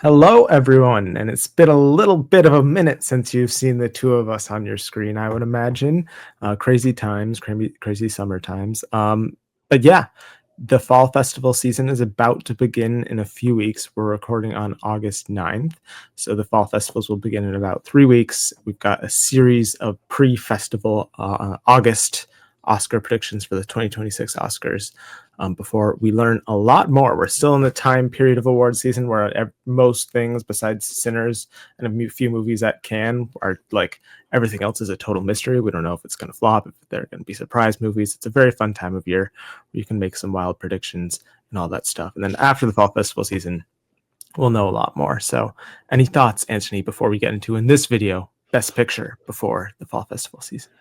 Hello, everyone, and it's been a little bit of a minute since you've seen the two of us on your screen, I would imagine. Crazy times, crazy summer times. But yeah, the fall festival season is about to begin in a few weeks. We're recording on August 9th, so the fall festivals will begin in about 3 weeks. We've got a series of pre-festival August Oscar predictions for the 2026 Oscars before we learn a lot more. We're still in the time period of award season where most things besides Sinners and a few movies at Cannes are like everything else is a total mystery. We don't know if it's going to flop, if they're going to be surprise movies. It's a very fun time of year where you can make some wild predictions and all that stuff. And then after the fall festival season, we'll know a lot more. So any thoughts, Anthony, before we get into in this video, best picture before the fall festival season?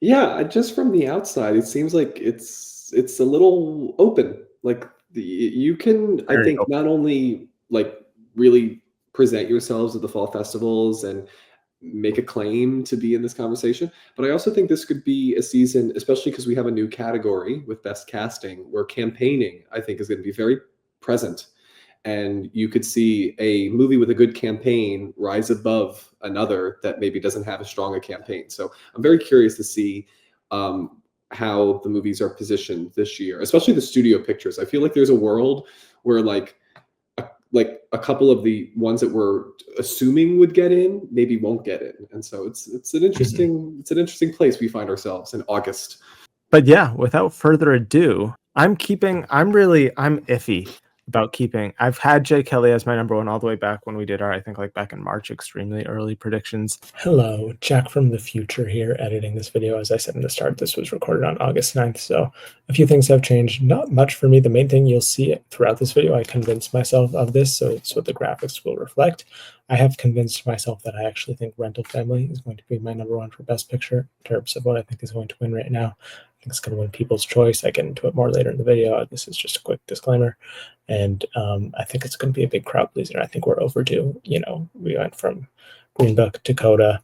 Yeah, just from the outside, it seems like it's a little open. You can, I Very think, open. not only really present yourselves at the fall festivals and make a claim to be in this conversation, but I also think this could be a season, especially because we have a new category with best casting, where campaigning, I think, is going to be very present. And you could see a movie with a good campaign rise above another that maybe doesn't have as strong a campaign. So I'm very curious to see how the movies are positioned this year, especially the studio pictures. I feel like there's a world where a couple of the ones that we're assuming would get in maybe won't get in, and so it's an Mhm. interesting place we find ourselves in August. But yeah, without further ado, I'm iffy about keeping. I've had Jay Kelly as my number one all the way back when we did our, I think like back in March, extremely early predictions. Hello, Jack from the future here editing this video. As I said in the start, this was recorded on August 9th, so a few things have changed. Not much for me. The main thing you'll see throughout this video, I convinced myself of this, so it's what the graphics will reflect. I have convinced myself that I actually think Rental Family is going to be my number one for Best Picture in terms of what I think is going to win right now. I think it's going to win People's Choice. I get into it more later in the video. This is just a quick disclaimer. And I think it's going to be a big crowd pleaser. I think we're overdue. We went from Green Book to Coda.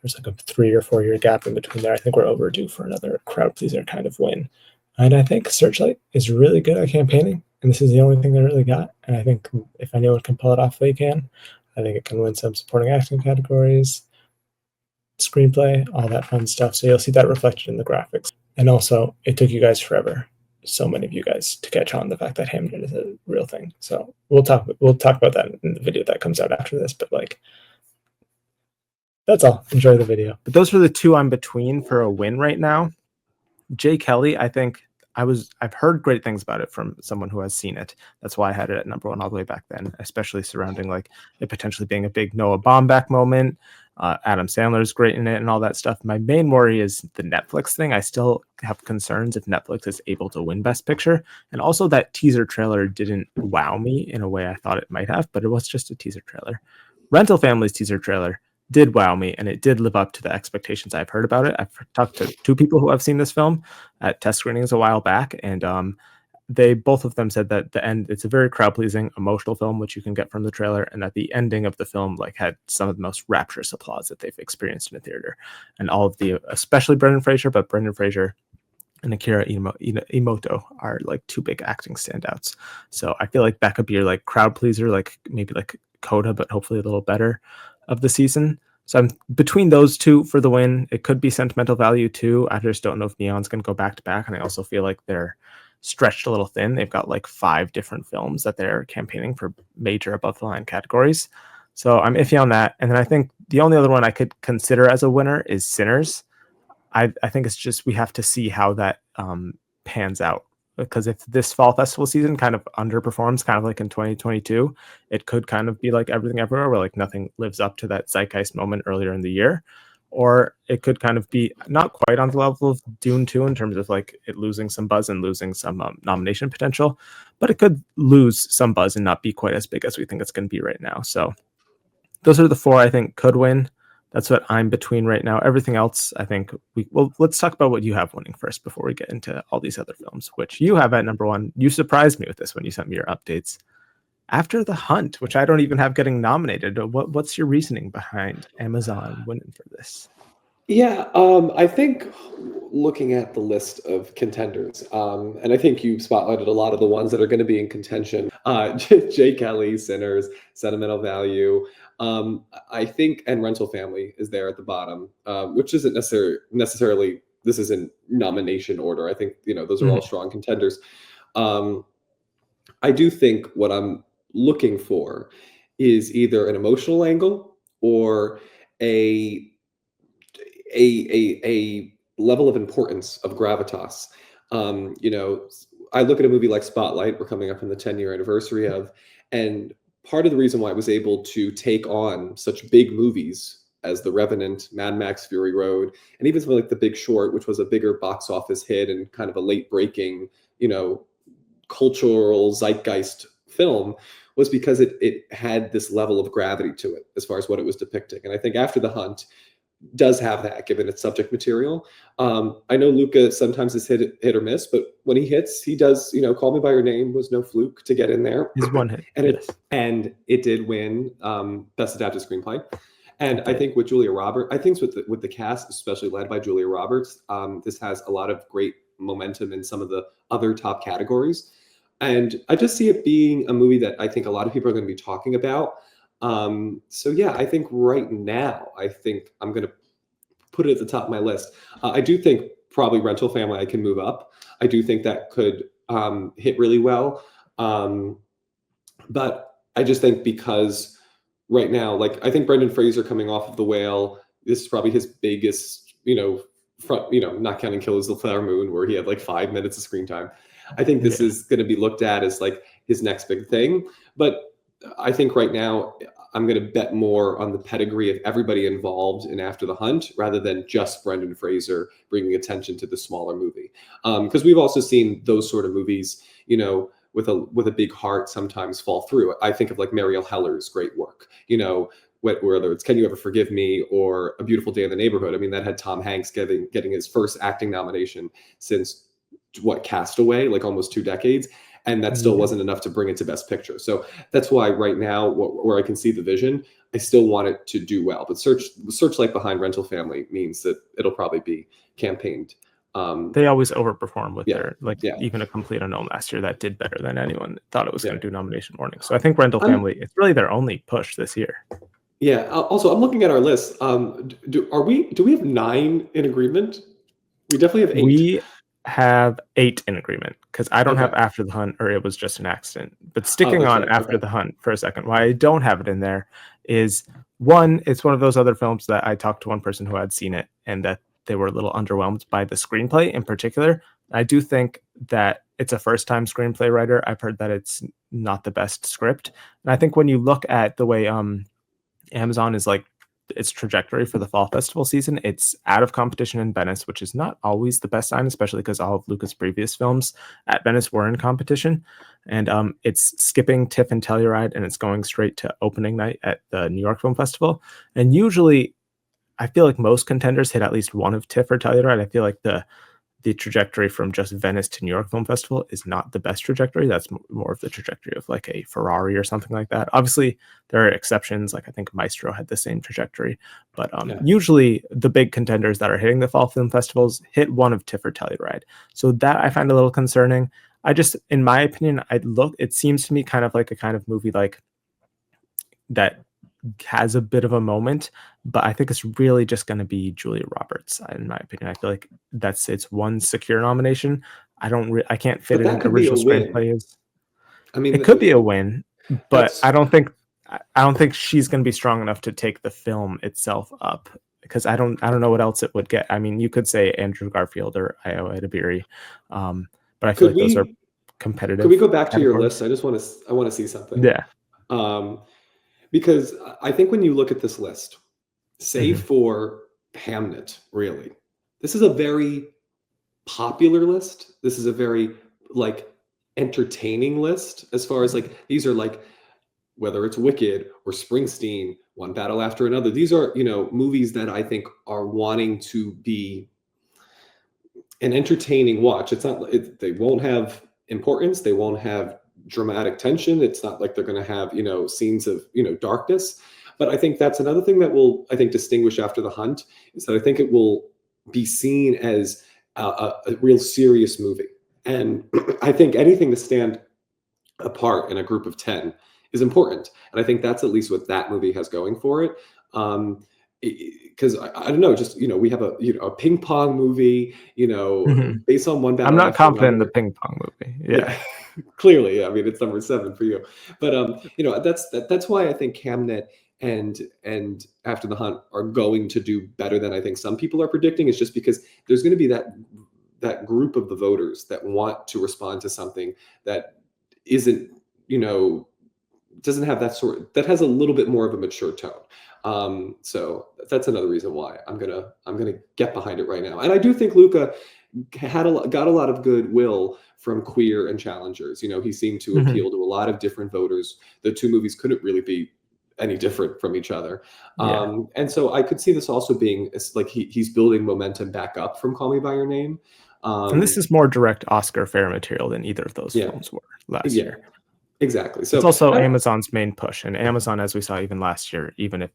There's like a 3 or 4 year gap in between there. I think we're overdue for another crowd pleaser kind of win. And I think Searchlight is really good at campaigning. And this is the only thing they really got. And I think if anyone can pull it off, they can. I think it can win some supporting acting categories, screenplay, all that fun stuff. So you'll see that reflected in the graphics. And also, it took you guys forever, so many of you guys, to catch on the fact that Hamden is a real thing. So we'll talk about that in the video that comes out after this. But that's all. Enjoy the video. But those are the two I'm between for a win right now. Jay Kelly, I think I've heard great things about it from someone who has seen it. That's why I had it at number one all the way back then, especially surrounding like it potentially being a big Noah Baumbach moment. Adam Sandler's great in it and all that stuff. My main worry is the Netflix thing. I still have concerns if Netflix is able to win Best Picture. And also that teaser trailer didn't wow me in a way I thought it might have, but it was just a teaser trailer. Rental Family's teaser trailer did wow me, and it did live up to the expectations I've heard about it. I've talked to two people who have seen this film at test screenings a while back, and they both of them said that the end, it's a very crowd pleasing, emotional film, which you can get from the trailer, and that the ending of the film had some of the most rapturous applause that they've experienced in a theater. And all of the, especially Brendan Fraser, but Brendan Fraser and Akira Imoto are two big acting standouts. So I feel like that could be your crowd pleaser, maybe Coda, but hopefully a little better of the season. So I'm between those two for the win. It could be sentimental value too. I just don't know if Neon's going to go back to back. And I also feel like they're stretched a little thin. They've got 5 different films that they're campaigning for major above the line categories. So I'm iffy on that. And then I think the only other one I could consider as a winner is Sinners. I think it's just we have to see how that pans out, because if this fall festival season kind of underperforms, kind of like in 2022, it could kind of be like Everything Everywhere, where nothing lives up to that zeitgeist moment earlier in the year. Or it could kind of be not quite on the level of Dune 2 in terms of it losing some buzz and losing some nomination potential, but it could lose some buzz and not be quite as big as we think it's going to be right now. So those are the 4 I think could win. That's what I'm between right now. Everything else, I think let's talk about what you have winning first before we get into all these other films, which you have at number 1. You surprised me with this when you sent me your updates. After the Hunt, which I don't even have getting nominated. What's your reasoning behind Amazon winning for this? Yeah, I think looking at the list of contenders, and I think you spotlighted a lot of the ones that are going to be in contention. Jay Kelly, Sinners, Sentimental Value. I think, and Rental Family is there at the bottom, which isn't necessarily. This isn't nomination order. I think those are all Mhm. strong contenders. Um, I do think what I'm looking for is either an emotional angle or a a level of importance of gravitas. I look at a movie like Spotlight. We're coming up on the 10-year anniversary of, and part of the reason why I was able to take on such big movies as The Revenant, Mad Max: Fury Road, and even something like The Big Short, which was a bigger box office hit and kind of a late breaking, cultural zeitgeist film, was because it had this level of gravity to it as far as what it was depicting. And I think After the Hunt does have that given its subject material. I know Luca sometimes is hit or miss, but when he hits, he does. Call Me by Your Name was no fluke to get in there, His one hit, and yes, it did win best adapted screenplay. And it I did. think with Julia Roberts, I think with the cast, especially led by Julia Roberts, this has a lot of great momentum in some of the other top categories. And I just see it being a movie that I think a lot of people are going to be talking about. So yeah, I think right now, I think I'm going to put it at the top of my list. I do think probably Rental Family I can move up. I do think that could hit really well. Um, but I just think because right now, like I think Brendan Fraser coming off of The Whale, this is probably his biggest, front, not counting Killers of the Flower Moon, where he had like 5 minutes of screen time. I think this Yeah. is going to be looked at as like his next big thing. But I think right now I'm going to bet more on the pedigree of everybody involved in After the Hunt rather than just Brendan Fraser bringing attention to the smaller movie. Because we've also seen those sort of movies, with a big heart sometimes fall through. I think of like Mariel Heller's great work, whether it's Can You Ever Forgive Me or A Beautiful Day in the Neighborhood. I mean, that had Tom Hanks getting his first acting nomination since what, Castaway, like almost 2 decades. And that still Yeah. wasn't enough to bring it to Best Picture. So that's why right now, where I can see the vision, I still want it to do well. But Searchlight behind Rental Family means that it'll probably be campaigned. They always overperform with Yeah, their, like, yeah. even A Complete Unknown last year that did better than anyone thought it was Yeah. going to do nomination morning. So I think Rental I'm Family, it's really their only push this year. Yeah. Also, I'm looking at our list. Do we have 9 in agreement? We definitely have 8. We have 8 in agreement because I don't have Okay. After the Hunt or It Was Just an Accident. But Oh, sticking that's on right. After Okay. the Hunt for a second, why I don't have it in there is one, it's one of those other films that I talked to one person who had seen it and that they were a little underwhelmed by the screenplay in particular. I do think that it's a first time screenplay writer. I've heard that it's not the best script. And I think when you look at the way Amazon is like its trajectory for the fall festival season, it's out of competition in Venice, which is not always the best sign, especially because all of Luca's previous films at Venice were in competition. And it's skipping TIFF and Telluride, and it's going straight to opening night at the New York Film Festival. And usually, I feel like most contenders hit at least one of TIFF or Telluride. I feel like the trajectory from just Venice to New York Film Festival is not the best trajectory. That's more of the trajectory of like a Ferrari or something like that. Obviously, there are exceptions. Like I think Maestro had the same trajectory, but Yeah. usually the big contenders that are hitting the fall film festivals hit one of TIFF or Telluride. So that I find a little concerning. I just, in my opinion, it seems to me kind of like a kind of movie like that has a bit of a moment, but I think it's really just going to be Julia Roberts. In my opinion, I feel like it's one secure nomination. I can't fit But it that in could be a original win. screenplays. I mean, It could be a win, but that's I don't think she's going to be strong enough to take the film itself up because I don't know what else it would get. I mean, you could say Andrew Garfield or Io Edebiri, but I feel could like those are we could we competitive go back to your list? categories. I want to see something. Yeah. Um, because I think when you look at this list, save Mhm. for Hamnet, really, this is a very popular list. This is a very like entertaining list as far as like these are like whether it's Wicked or Springsteen, One Battle After Another. These are, movies that I think are wanting to be an entertaining watch. It's not, they won't have importance. They won't have dramatic tension. It's not like they're going to have, scenes of, darkness, But I think that's another thing that will, I think, distinguish After the Hunt, is that I think it will be seen as a real serious movie. And I think anything to stand apart in a group of 10 is important. And I think that's at least what that movie has going for it. Because I don't know, just, we have a ping pong movie, Mhm. based on one I'm battle not after confident in the another. ping pong movie. Yeah, Yeah. clearly. I mean, it's number 7 for you. But that's why I think Hamnet and After the Hunt are going to do better than I think some people are predicting. Is just because there's going to be that group of the voters that want to respond to something that isn't, doesn't have that has a little bit more of a mature tone. So that's another reason why I'm gonna get behind it right now. And I do think Luca got a lot of goodwill from queer and challengers. He seemed to Mhm. appeal to a lot of different voters. The two movies couldn't really be any different from each other. Yeah. And so I could see this also being like he's building momentum back up from Call Me by Your Name. And this Um, is more direct Oscar fare material than either of those yeah, films were last yeah, year. exactly. It's So also Amazon's main push, and Amazon, as we saw even last year, even if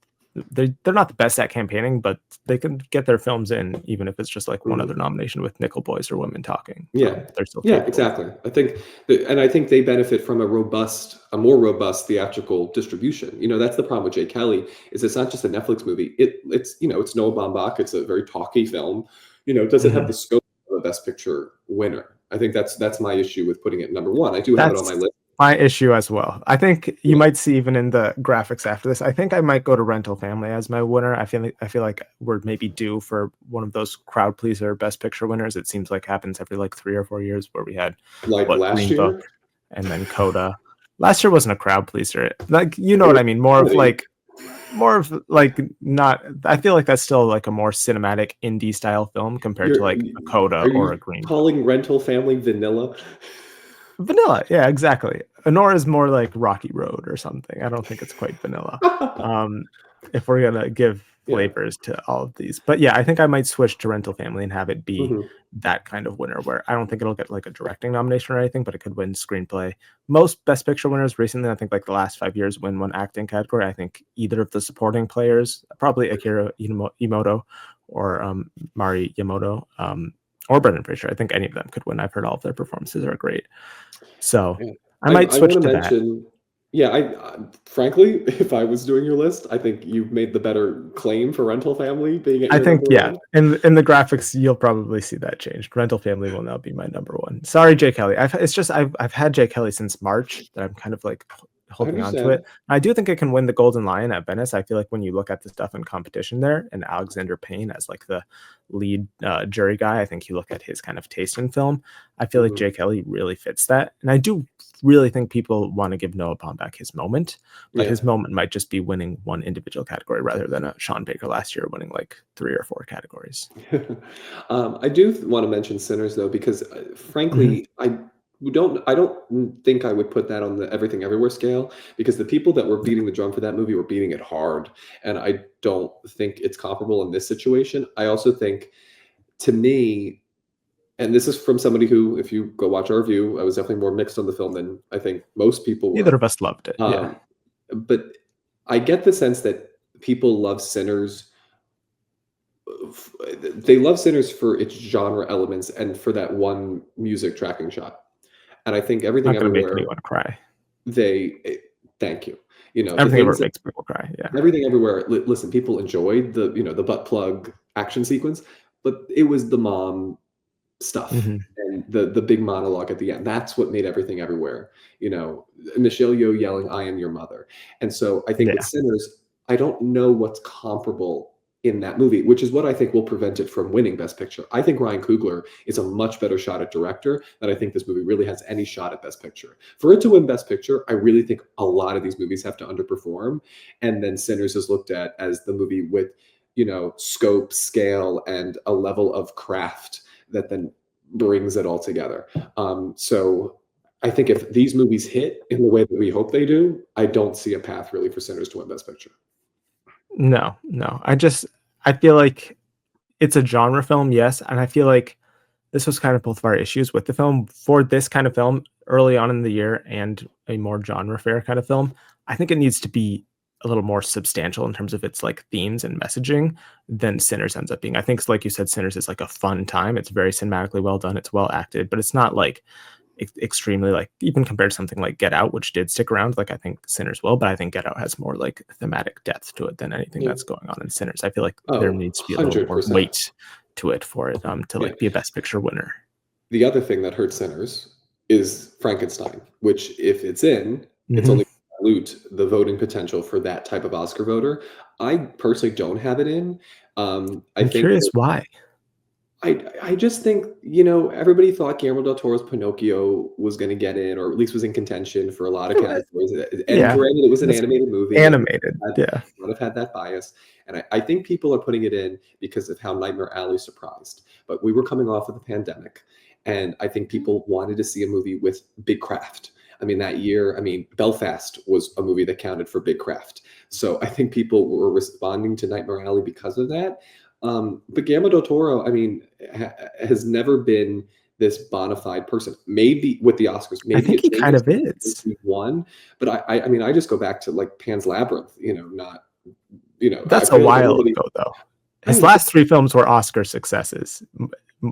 they're not the best at campaigning, but they can get their films in, even if it's just like one other mhm. nomination with Nickel Boys or Women Talking. Yeah. They're still Yeah, capable. exactly. I think they benefit from a more robust theatrical distribution. That's the problem with Jay Kelly, is it's not just a Netflix movie. It's Noah Baumbach. It's a very talky film. Does it have the Mhm. scope of a Best Picture winner? I think that's my issue with putting it number one. I do have it on my That's list. my issue as well. I think you Yeah. might see even in the graphics after this. I think I might go to Rental Family as my winner. I feel like we're maybe due for one of those crowd pleaser Best Picture winners. It seems like happens every like 3 or 4 years, where we had Like last Green Book year, and then Coda. Last year wasn't a crowd pleaser. Like, it what was I mean. funny. More of like not. I feel like that's still like a more cinematic indie style film compared to You're like a Coda are or a you Green Book. calling Rental Family vanilla? Vanilla, yeah, exactly. Honora is more like Rocky Road or something. I don't think it's quite vanilla. Um, if we're gonna give Yeah. flavors to all of these, but yeah, I think I might switch to Rental Family and have it be Mhm. that kind of winner, where I don't think it'll get like a directing nomination or anything, but it could win screenplay. Most Best Picture winners recently, I think like the last 5 years, win one acting category. I think either of the supporting players, probably Akira Imoto or Mari Yamoto, or Brendan Fraser. I think any of them could win. I've heard all of their performances are great. So Yeah. I I might I wanna switch to that. mention, yeah, frankly, if I was doing your list, I think you've made the better claim for Rental Family being at I your think, number yeah, 1. in the graphics, you'll probably see that changed. Rental Family will now be my number one. Sorry, Jay Kelly. I've had Jay Kelly since March that I'm kind of like I holding on to it. understand. I do think it can win the Golden Lion at Venice. I feel like when you look at the stuff in competition there, and Alexander Payne as like the lead jury guy, I think you look at his kind of taste in film. I feel like Mhm. Jay Kelly really fits that, and I do really think people want to give Noah Baumbach his moment, but Yeah. his moment might just be winning one individual category rather than a Sean Baker last year winning like 3 or 4 categories. I do wanna mention Sinners, though, because, Mhm. frankly, I don't think I would put that on the Everything Everywhere scale, because the people that were beating the drum for that movie were beating it hard, and I don't think it's comparable in this situation. I also think, to me, and this is from somebody who, if you go watch our review, I was definitely more mixed on the film than I think most people Neither were. of us loved it. Yeah. Um, but I get the sense that people love Sinners. They love Sinners for its genre elements and for that one music tracking shot. And I think Everything Not gonna make Everywhere, anyone cry. they thank you. The Everything ever things that makes people cry. Yeah. Everything Everywhere. Listen, people enjoyed the butt plug action sequence, but it was the mom stuff Mhm. and the big monologue at the end. That's what made Everything Everywhere. Michelle Yeoh yelling, "I am your mother." And so I think with Yeah. Sinners, I don't know what's comparable in that movie, which is what I think will prevent it from winning Best Picture. I think Ryan Coogler is a much better shot at director than I think this movie really has any shot at Best Picture. For it to win Best Picture, I really think a lot of these movies have to underperform, and then Sinners is looked at as the movie with scope, scale, and a level of craft that then brings it all together. So I think if these movies hit in the way that we hope they do, I don't see a path really for Sinners to win Best Picture. No, no. I feel like it's a genre film, yes, and I feel like this was kind of both of our issues with the film. For this kind of film early on in the year and a more genre fair kind of film, I think it needs to be a little more substantial in terms of its like themes and messaging than Sinners ends up being. I think, like you said, Sinners is like a fun time. It's very cinematically well done. It's well acted, but it's not like extremely like, even compared to something like Get Out, which did stick around. Like I think Sinners will, but I think Get Out has more like thematic depth to it than anything Yeah. that's going on in Sinners. I feel like there Oh, needs to be a little more 100%. weight to it for it to Yeah. like be a Best Picture winner. The other thing that hurts Sinners is Frankenstein, which if it's in, it's Mhm. only dilute the voting potential for that type of Oscar voter. I personally don't have it in. I I'm think curious that why. I just think, you know, everybody thought Guillermo del Toro's Pinocchio was going to get in, or at least was in contention for a lot of categories. And Yeah, granted, it was an that's animated movie, and animated. Yeah, would have had that bias. And I think people are putting it in because of how Nightmare Alley surprised. But we were coming off of the pandemic, and I think people wanted to see a movie with big craft. I mean, that year, I mean, Belfast was a movie that counted for big craft. So I think people were responding to Nightmare Alley because of that. But Guillermo del Toro, I mean, has never been this bona fide person. Maybe with the Oscars, I maybe think it he kind changes of is. since he won. But I mean, I just go back to like Pan's Labyrinth. You know, not, you know, I That's a feel like while everybody. ago, though. I His know, last 3 films were Oscar successes.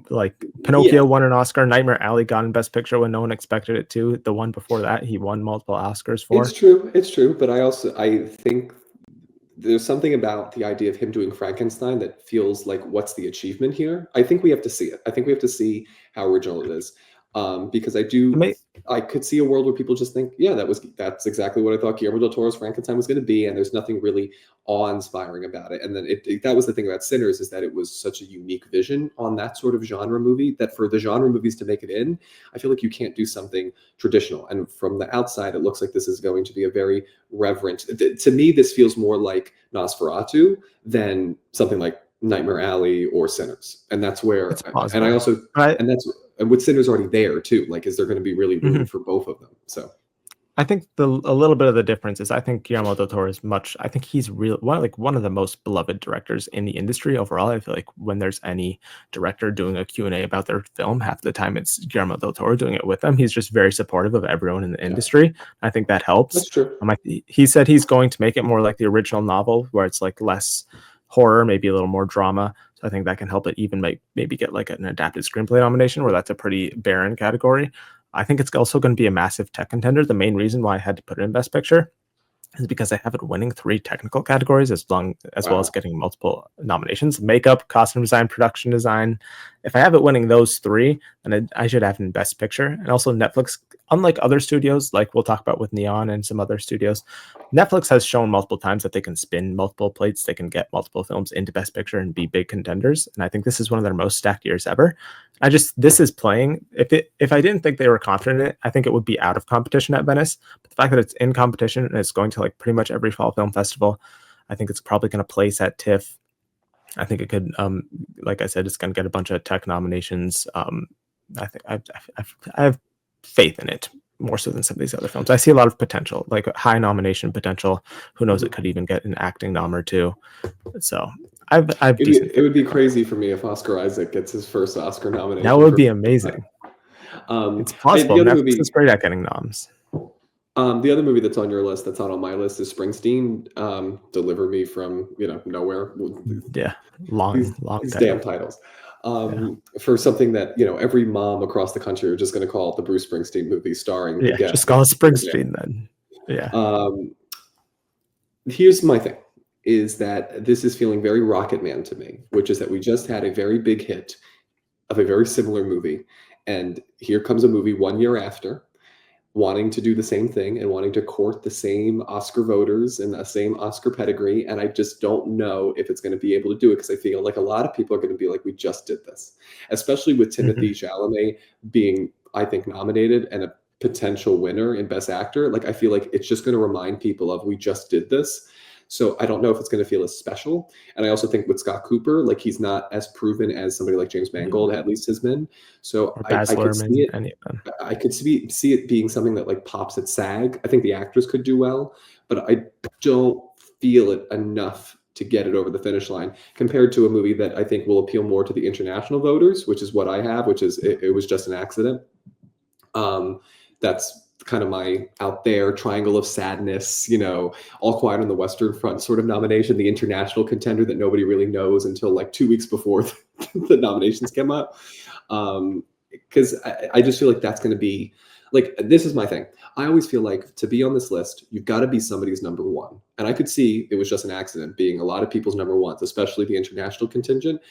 Like yeah, Pinocchio won an Oscar, Nightmare Alley got in Best Picture when no one expected it to. The one before that, he won multiple Oscars for. it's true. But I think there's something about the idea of him doing Frankenstein that feels like, what's the achievement here? I think we have to see it. I think we have to see how original it is, because I could see a world where people just think, yeah, that's exactly what I thought Guillermo del Toro's Frankenstein was going to be, and there's nothing really awe-inspiring about it. And then that was the thing about Sinners, is that it was such a unique vision on that sort of genre movie, that for the genre movies to make it in, I feel like you can't do something traditional. And from the outside, it looks like this is going to be a very reverent. To me, this feels more like Nosferatu than something like Nightmare Alley or Sinners. And that's where, It's and I plausible. also, But and that's, and with Sinners already there too. Like, is there going to be really room mhm. for both of them? So I think a little bit of the difference is, I think Guillermo del Toro is much. I think he's one of the most beloved directors in the industry overall. I feel like when there's any director doing a Q&A about their film, half the time it's Guillermo del Toro doing it with them. He's just very supportive of everyone in the yeah, industry. I think that helps. that's true. He said he's going to make it more like the original novel, where it's like less horror, maybe a little more drama. So I think that can help it even maybe get like an adapted screenplay nomination, where that's a pretty barren category. I think it's also going to be a massive tech contender. The main reason why I had to put it in Best Picture is because I have it winning 3 technical categories, as well as Wow. getting multiple nominations: makeup, costume design, production design. If I have it winning those 3, then I should have it in Best Picture. And also Netflix, unlike other studios, like we'll talk about with Neon and some other studios, Netflix has shown multiple times that they can spin multiple plates. They can get multiple films into Best Picture and be big contenders. And I think this is one of their most stacked years ever. This is playing. If I didn't think they were confident in it, I think it would be out of competition at Venice. But the fact that it's in competition and it's going to like pretty much every fall film festival, I think it's probably going to place at TIFF. I think it could, like I said, it's going to get a bunch of tech nominations. I think I have faith in it more so than some of these other films. I see a lot of potential, like high nomination potential. Who knows? It could even get an acting nom or 2. So I've decent. It would be crazy for me if Oscar Isaac gets his first Oscar nomination. That would be amazing. It's plausible. The other Netflix is movie, great at getting noms. the other movie that's on your list, that's not on my list, is Springsteen. Deliver Me from, Nowhere. Yeah, long These title. damn titles. For something that, every mom across the country are just going to call it the Bruce Springsteen movie starring. Yeah, just call it Springsteen then. Yeah. Here's my thing, is that this is feeling very Rocket Man to me, which is that we just had a very big hit of a very similar movie, and here comes a movie 1 year after, wanting to do the same thing and wanting to court the same Oscar voters and the same Oscar pedigree. And I just don't know if it's going to be able to do it, because I feel like a lot of people are going to be like, we just did this, especially with Timothée Chalamet being, I think, nominated and a potential winner in Best Actor. Like, I feel like it's just going to remind people of, we just did this. So I don't know if it's going to feel as special. And I also think with Scott Cooper, like, he's not as proven as somebody like James Mangold at least has been. So Or I Baz could see Luhrmann, it. any of them. I could see it being something that like pops at SAG. I think the actors could do well, but I don't feel it enough to get it over the finish line, compared to a movie that I think will appeal more to the international voters, which is what I have, which is It Was Just an Accident. That's kind of my out there triangle of sadness, you know, All Quiet on the Western Front sort of nomination, the international contender that nobody really knows until like 2 weeks before the nominations come out. Because I just feel like that's going to be like, this is my thing. I always feel like to be on this list, you've got to be somebody's number one. And I could see it was just an accident being a lot of people's number ones, especially the international contingent.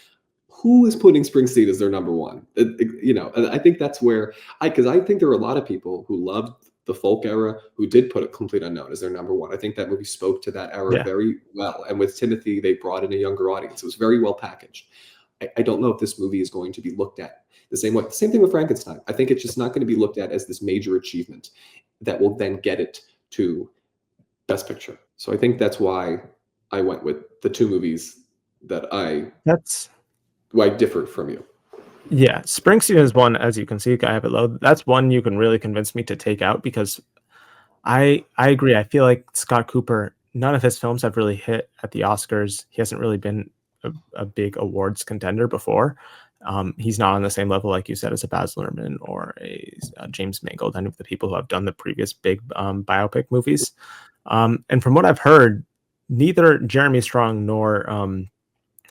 Who is putting Springsteen as their number one? You know, and I think that's where because I think there are a lot of people who loved the folk era who did put a Complete Unknown as their number one. I think that movie spoke to that era Yeah. very well. And with Timothy, they brought in a younger audience. It was very well packaged. I don't know if this movie is going to be looked at the same way. Same thing with Frankenstein. I think it's just not going to be looked at as this major achievement that will then get it to Best Picture. So I think that's why I went with the two movies that I differed from you. Yeah, Springsteen is one, as you can see, I have it low. That's one you can really convince me to take out because I agree. I feel like Scott Cooper, none of his films have really hit at the Oscars. He hasn't really been a big awards contender before. He's not on the same level, like you said, as a Baz Luhrmann or a James Mangold, any of the people who have done the previous big biopic movies. And from what I've heard, neither Jeremy Strong nor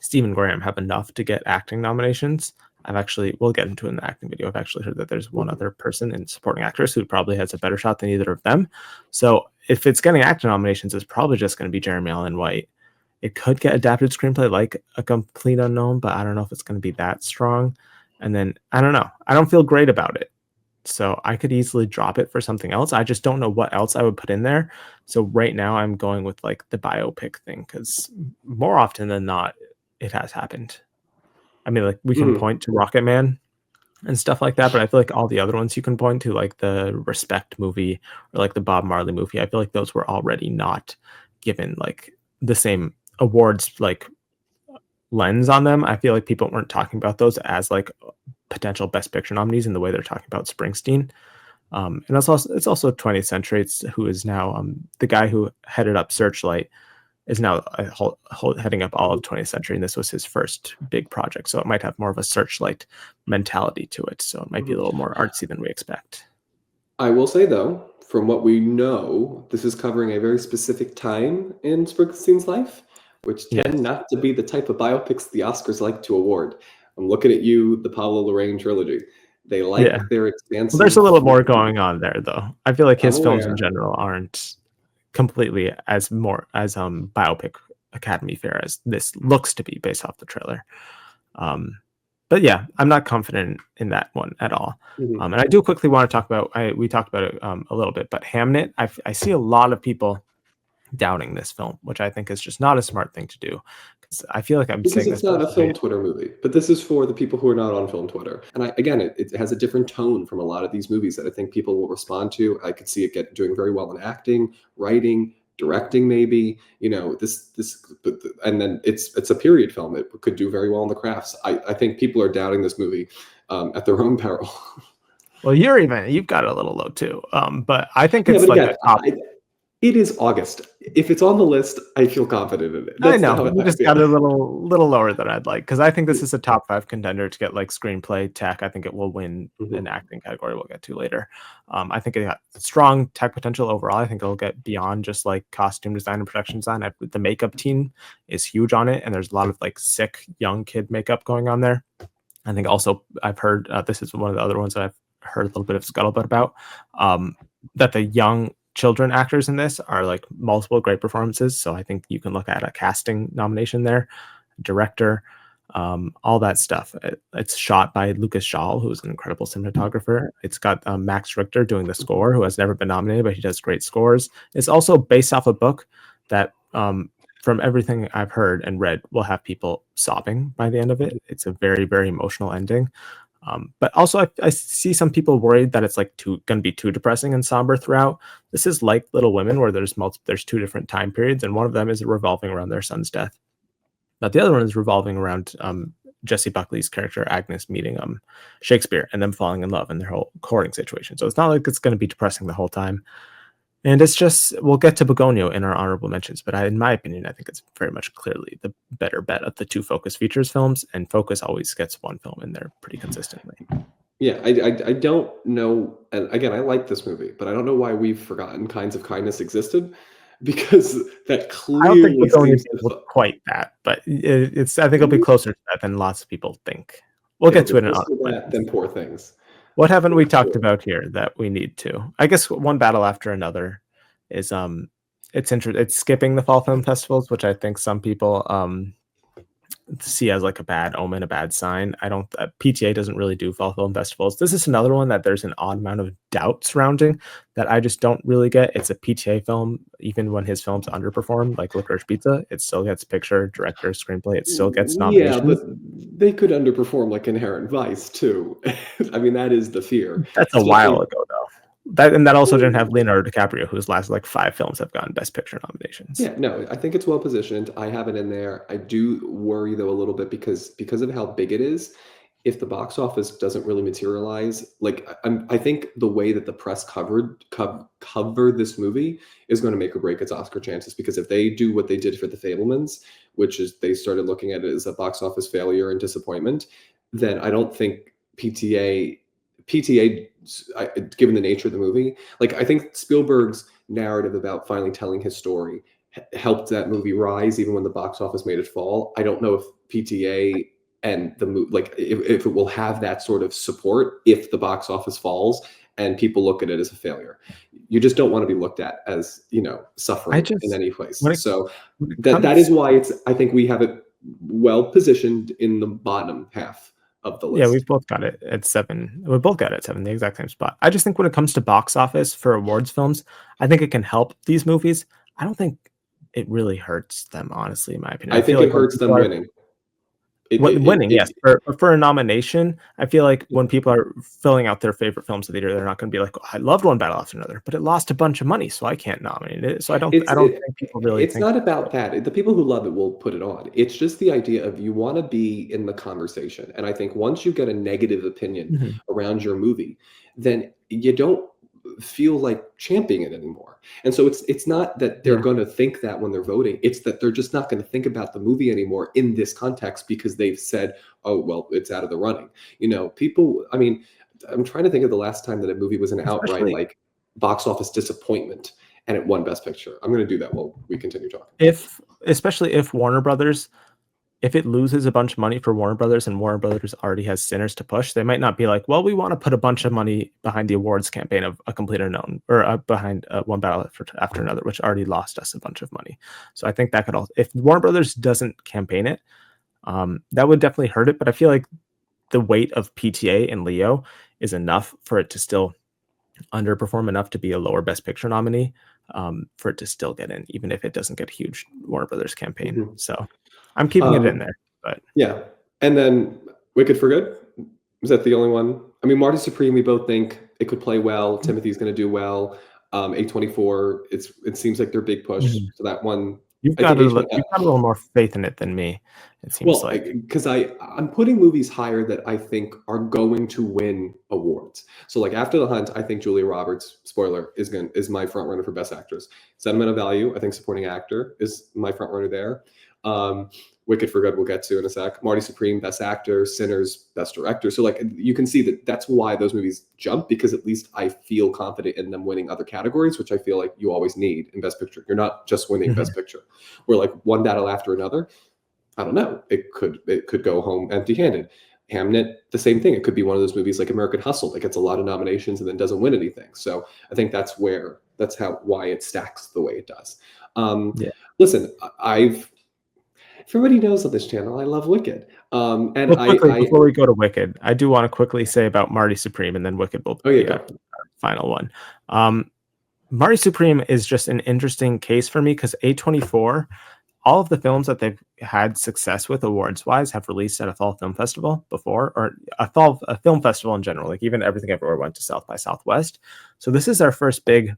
Stephen Graham have enough to get acting nominations. We'll get into it in the acting video. I've actually heard that there's one other person in supporting actress who probably has a better shot than either of them. So if it's getting acting nominations, it's probably just going to be Jeremy Allen White. It could get adapted screenplay like A Complete Unknown, but I don't know if it's going to be that strong. And then I don't know. I don't feel great about it. So I could easily drop it for something else. I just don't know what else I would put in there. So right now I'm going with like the biopic thing because more often than not, it has happened. I mean, like we can point to Rocket Man and stuff like that, but I feel like all the other ones you can point to, like the Respect movie or like the Bob Marley movie, I feel like those were already not given like the same awards like lens on them. I feel like people weren't talking about those as like potential Best Picture nominees in the way they're talking about Springsteen. And it's also 20th Century. It's who is now the guy who headed up Searchlight is now heading up all of 20th Century, and this was his first big project. So it might have more of a Searchlight mentality to it. So it might be a little more artsy than we expect. I will say, though, from what we know, this is covering a very specific time in Springsteen's life, which tend not to be the type of biopics the Oscars like to award. I'm looking at you, the Pablo Larraín trilogy. They like their expansive. Well, there's a little more going on there, though. I feel like his films in general aren't completely as biopic Academy Fair as this looks to be based off the trailer. But yeah, I'm not confident in that one at all. And I do quickly want to talk about, we talked about it a little bit, but Hamnet, I see a lot of people doubting this film, which I think is just not a smart thing to do. Because I feel like because it's not a film Twitter movie, but this is for the people who are not on film Twitter. And it has a different tone from a lot of these movies that I think people will respond to. I could see it doing very well in acting, writing, directing, maybe, you know, and then it's a period film. It could do very well in the crafts. I think people are doubting this movie at their own peril. Well, you've got it a little low too. But I think it's like a top. It is August. If it's on the list, I feel confident in it. I know. You just got it a little lower than I'd like, because I think this is a top 5 contender to get like screenplay, tech. I think it will win an acting category we'll get to later. I think it got strong tech potential overall. I think it'll get beyond just like costume design and production design. The makeup team is huge on it, and there's a lot of like sick young kid makeup going on there. I think also I've heard this is one of the other ones that I've heard a little bit of scuttlebutt about, that the young children actors in this are like multiple great performances. So I think you can look at a casting nomination there, director, all that stuff. It's shot by Lucas Schall, who's an incredible cinematographer. It's got Max Richter doing the score, who has never been nominated, but he does great scores. It's also based off a book that, from everything I've heard and read, will have people sobbing by the end of it. It's a very, very emotional ending. But also I see some people worried that it's like going to be too depressing and somber throughout. This is like Little Women, where there's 2 different time periods, and one of them is revolving around their son's death. But the other one is revolving around Jessie Buckley's character Agnes meeting Shakespeare and them falling in love and their whole courting situation. So it's not like it's going to be depressing the whole time. And it's just, we'll get to Begonio in our honorable mentions, but in my opinion, I think it's very much clearly the better bet of the 2 Focus Features films, and Focus always gets one film in there pretty consistently. Yeah, I don't know, and again, I like this movie, but I don't know why we've forgotten Kinds of Kindness existed, because that I don't think clearly we're going to seems be to able quite that, but it's I think it'll be fu closer to that than lots of people think. We'll it'll get be to it in closer to honorable that than mentions. Poor Things, What haven't for we talked sure. about here that we need to? I guess One Battle After Another is it's skipping the fall film festivals, which I think some people see as like a bad omen, a bad sign. I don't. PTA doesn't really do fall film festivals. This is another one that there's an odd amount of doubt surrounding that I just don't really get. It's a PTA film, even when his films underperform, like Licorice Pizza, it still gets picture, director, screenplay. It still gets Yeah, but nominations. they could underperform like Inherent Vice too. I mean, that is the fear, That's a while especially ago, though. That also didn't have Leonardo DiCaprio, whose last like 5 films have gotten Best Picture nominations. yeah, no, I think it's well positioned. I have it in there. I do worry though a little bit because of how big it is. If the box office doesn't really materialize, like I think the way that the press covered this movie is going to make or break its Oscar chances. Because if they do what they did for The Fablemans, which is they started looking at it as a box office failure and disappointment, then I don't think PTA, given the nature of the movie, like I think Spielberg's narrative about finally telling his story helped that movie rise even when the box office made it fall. I don't know if PTA and the movie, like if it will have that sort of support if the box office falls and people look at it as a failure. You just don't want to be looked at as, I suffering in just any place. when it So when it that is comes why I think we have it well positioned in the bottom half of the Yeah, list. we've both got it at 7. We both got it at 7, the exact same spot. I just think when it comes to box office for awards films, I think it can help these movies. I don't think it really hurts them, honestly, in my opinion. I I feel think it like when hurts people them are winning. It, when it, winning, yes, it, for a nomination, I feel like when people are filling out their favorite films of the year, they're not going to be like, "Oh, I loved One Battle After Another, but it lost a bunch of money, so I can't nominate it." So It's I don't it, think people really it's think not that about way. that. The people who love it will put it on. It's just the idea of you want to be in the conversation. And I think once you get a negative opinion Mhm. around your movie, then you don't feel like championing it anymore. And so it's not that they're Yeah, going to think that when they're voting. It's that they're just not going to think about the movie anymore in this context because they've said, "Oh, well, it's out of the running." People, I mean, I'm trying to think of the last time that a movie was an outright especially like box office disappointment and it won Best Picture. I'm going to do that while we continue talking. if Warner Brothers if it loses a bunch of money for Warner Brothers and Warner Brothers already has Sinners to push, they might not be like, well, we want to put a bunch of money behind the awards campaign of A Complete Unknown or behind One Battle After Another, which already lost us a bunch of money. So I think that could also, if Warner Brothers doesn't campaign it, that would definitely hurt it. But I feel like the weight of PTA and Leo is enough for it to still underperform enough to be a lower Best Picture nominee, for it to still get in, even if it doesn't get a huge Warner Brothers campaign. Mhm. So I'm keeping it in Um, there, but yeah. And then Wicked for Good. Was that the only one? I mean, Marty Supreme, we both think it could play well. Timothy's going to do well. A24, it seems like their big push. Mhm. So that one, You've I think got A20, you've got a little more faith in it than me, it seems well, like. because I'm putting movies higher that I think are going to win awards. So like After the Hunt, I think Julia Roberts, spoiler, is my front runner for Best Actress. Sentimental Value, I think supporting actor is my front runner there. Um, Wicked for Good, we'll get to in a sec. Marty Supreme, Best Actor. Sinners, Best Director. So like you can see that that's why those movies jump, because at least I feel confident in them winning other categories, which I feel like you always need in Best Picture. You're not just winning Mhm. Best Picture. We're like one battle after another. I don't know. It could go home empty-handed. Hamnet, the same thing. It could be one of those movies like American Hustle that gets a lot of nominations and then doesn't win anything. So I think that's how why it stacks the way it does. Um, Yeah. listen, I've everybody knows on this channel I love Wicked, and Well, quickly, I before we go to Wicked, I do wanna quickly say about Marty Supreme, and then Wicked will oh yeah, be our go. final one. Um, Marty Supreme is just an interesting case for me because A24, all of the films that they've had success with awards-wise have released at a fall film festival before, or a film festival in general, like even Everything Everywhere went to South by Southwest. So this is our first big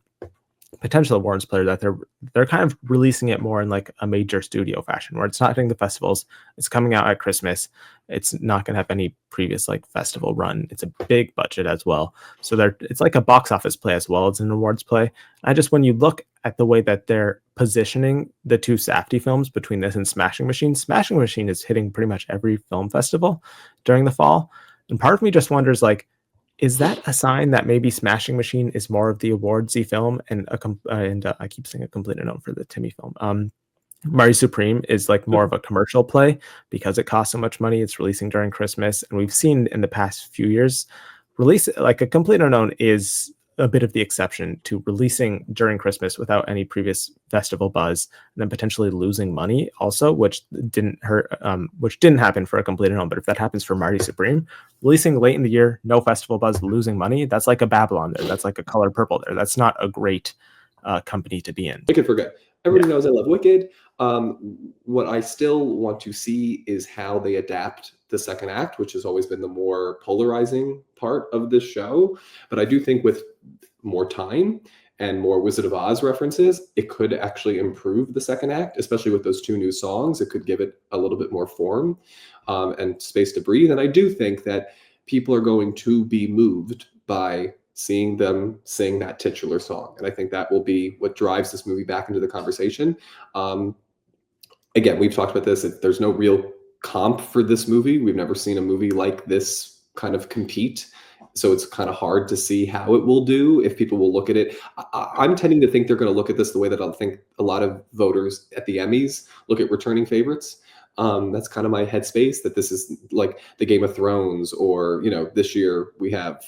potential awards player that they're kind of releasing it more in like a major studio fashion where it's not hitting the festivals, it's coming out at Christmas, it's not going to have any previous like festival run, it's a big budget as well, so it's like a box office play as well as an awards play. I just when you look at the way that they're positioning the two Safdie films between this and Smashing Machine is hitting pretty much every film festival during the fall, and part of me just wonders like is that a sign that maybe Smashing Machine is more of the awardsy film and I keep saying a complete unknown for the Timmy film. Mario Supreme is like more of a commercial play because it costs so much money. It's releasing during Christmas, and we've seen in the past few years, release like a complete unknown is a bit of the exception to releasing during Christmas without any previous festival buzz, and then potentially losing money also, which didn't happen for a complete unknown. But if that happens for Marty Supreme, releasing late in the year, no festival buzz, losing money, that's like a Babylon there. That's like a Color Purple there. That's not a great company to be in. Wicked for good. Everybody knows I love Wicked. What I still want to see is how they adapt the second act, which has always been the more polarizing part of this show. But I do think with more time and more Wizard of Oz references, it could actually improve the second act, especially with those two new songs. It could give it a little bit more form and space to breathe. And I do think that people are going to be moved by seeing them sing that titular song. And I think that will be what drives this movie back into the conversation. Again, we've talked about this. There's no real comp for this movie. We've never seen a movie like this kind of compete. So it's kind of hard to see how it will do, if people will look at it. I'm tending to think they're going to look at this the way that I think a lot of voters at the Emmys look at returning favorites. That's kind of my headspace, that this is like the Game of Thrones, or, this year we have,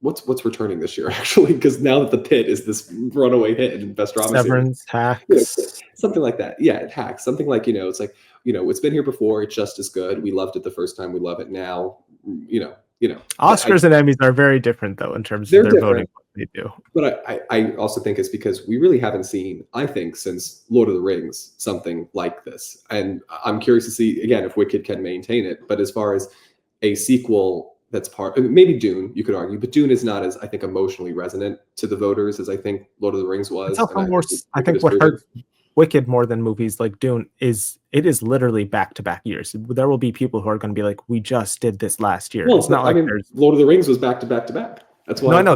what's returning this year, actually, because now that The Pit is this runaway hit in best drama Severance, Hacks, something like that. Yeah, it Hacks, something like, it's like, it's been here before, it's just as good. We loved it the first time, we love it now. Oscars and Emmys are very different, though, in terms of their voting, what they do. But I also think it's because we really haven't seen, I think, since Lord of the Rings, something like this. And I'm curious to see, again, if Wicked can maintain it. But as far as a sequel that's maybe Dune, you could argue, but Dune is not as, I think, emotionally resonant to the voters as I think Lord of the Rings was. I think what hurt Wicked more than movies like Dune is it is literally back-to-back years. There will be people who are going to be like, we just did this last year. Well, it's not like there's Lord of the Rings was back-to-back. That's why. No, I know.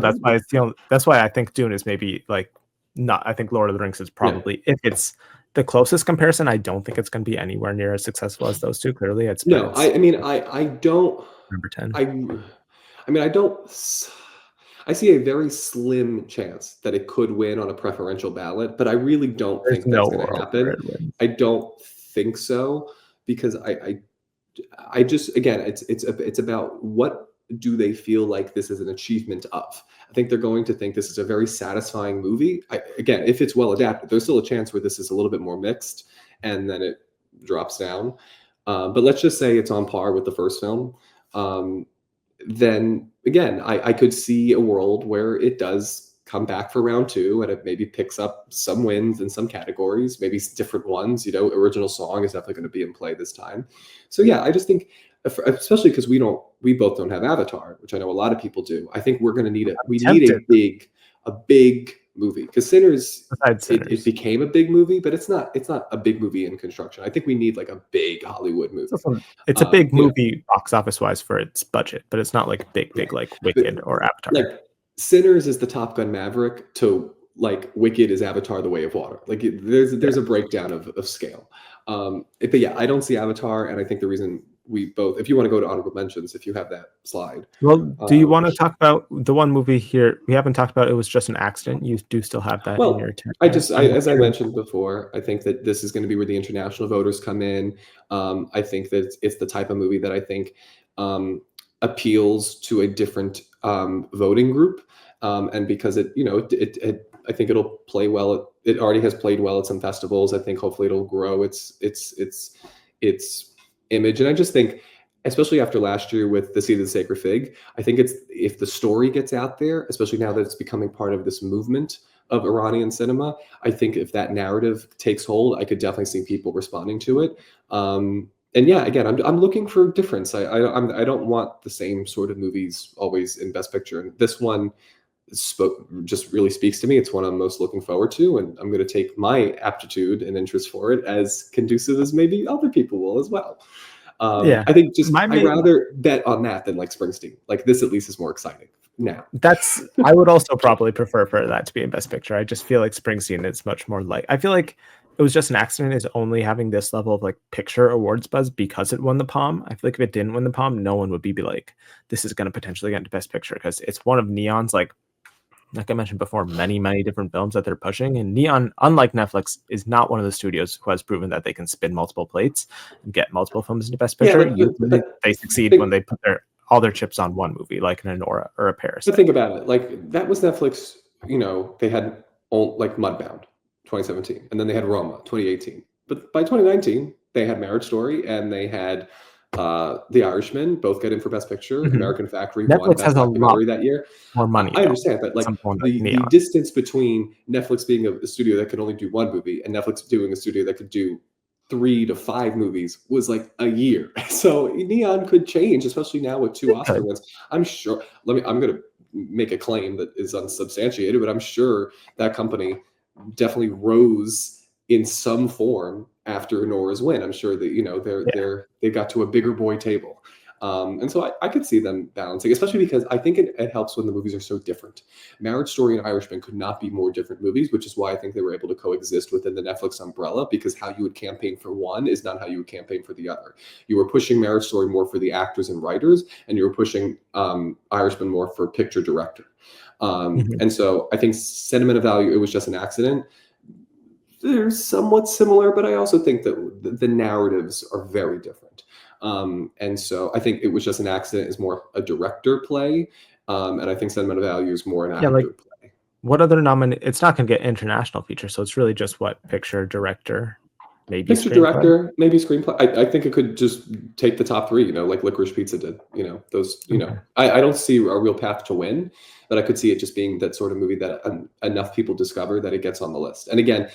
That's why I think Dune is maybe like not. I think Lord of the Rings is probably, if it's the closest comparison, I don't think it's going to be anywhere near as successful as those two. Clearly, it's no. I don't. Number 10. I don't. I see a very slim chance that it could win on a preferential ballot, but I really don't think that's going to happen. I don't think so, because I just, again, it's about what do they feel like this is an achievement of. I think they're going to think this is a very satisfying movie. Again, if it's well adapted, there's still a chance where this is a little bit more mixed and then it drops down. But let's just say it's on par with the first film. Then again, I could see a world where it does come back for round two and it maybe picks up some wins in some categories, maybe different ones. Original song is definitely going to be in play this time. So yeah, I just think, especially because we both don't have Avatar, which I know a lot of people do. I think we're going to need a big movie, because Sinners, it became a big movie, but it's not a big movie in construction. I think we need like a big Hollywood movie. It's a big movie box office wise for its budget, but it's not like big like Wicked or Avatar. Like Sinners is the Top Gun Maverick to like Wicked is Avatar: The Way of Water. Like there's a breakdown of scale. But yeah, I don't see Avatar, and I think the reason we both, if you want to go to honorable mentions, if you have that slide. Well, do you want to talk about the one movie here we haven't talked about? It was just an accident. You do still have that in your text. As I mentioned before, I think that this is going to be where the international voters come in. I think that it's the type of movie that I think appeals to a different voting group, and because I think it'll play well. It already has played well at some festivals. I think hopefully it'll grow its image. And I just think, especially after last year with The Seed of the Sacred Fig, I think if the story gets out there, especially now that it's becoming part of this movement of Iranian cinema, I think if that narrative takes hold, I could definitely see people responding to it. And yeah, again, I'm looking for difference. I don't want the same sort of movies always in Best Picture. And this one just really speaks to me. It's one I'm most looking forward to, and I'm going to take my aptitude and interest for it as conducive as maybe other people will as well. I think I'd rather bet on that than like Springsteen. Like this at least is more exciting now. I would also probably prefer for that to be in Best Picture. I just feel like Springsteen is much more like, I feel like It Was Just an Accident is only having this level of like picture awards buzz because it won the Palm. I feel like if it didn't win the Palm, no one would be like, this is going to potentially get into Best Picture, because it's one of Neon's, like I mentioned before, many different films that they're pushing. And Neon, unlike Netflix, is not one of the studios who has proven that they can spin multiple plates and get multiple films into Best Yeah, Picture. but Usually they succeed when they put all their chips on one movie, like an Anora or a but Parasite. think about it. Like that was Netflix. You know, they had like Mudbound, 2017, and then they had Roma, 2018. But by 2019, they had Marriage Story and they had The Irishman, both get in for Best Picture. Mhm. American Factory won Netflix Best has a lot Documentary that year. more money, I though. understand, but like Someone like the Neon. distance between Netflix being a studio that could only do one movie and Netflix doing a studio that could do 3 to 5 movies was like a year. So Neon could change, especially now with 2 Oscar wins. I'm sure. I'm going to make a claim that is unsubstantiated, but I'm sure that company definitely rose in some form after Nora's win. I'm sure that they got to a bigger boy table. And so I could see them balancing, especially because I think it helps when the movies are so different. Marriage Story and Irishman could not be more different movies, which is why I think they were able to coexist within the Netflix umbrella, because how you would campaign for one is not how you would campaign for the other. You were pushing Marriage Story more for the actors and writers, and you were pushing Irishman more for picture director. And so I think sentiment of value, It Was Just an Accident, they're somewhat similar, but I also think that the narratives are very different. And so I think It Was Just an Accident is more a director play, and I think Sentiment of Value is more an actor play. What other It's not going to get international feature, so it's really just what picture director, maybe picture screenplay? Director, maybe screenplay. I think it could just take the top 3, like Licorice Pizza did. Those. I don't see a real path to win, but I could see it just being that sort of movie that enough people discover that it gets on the list. And again,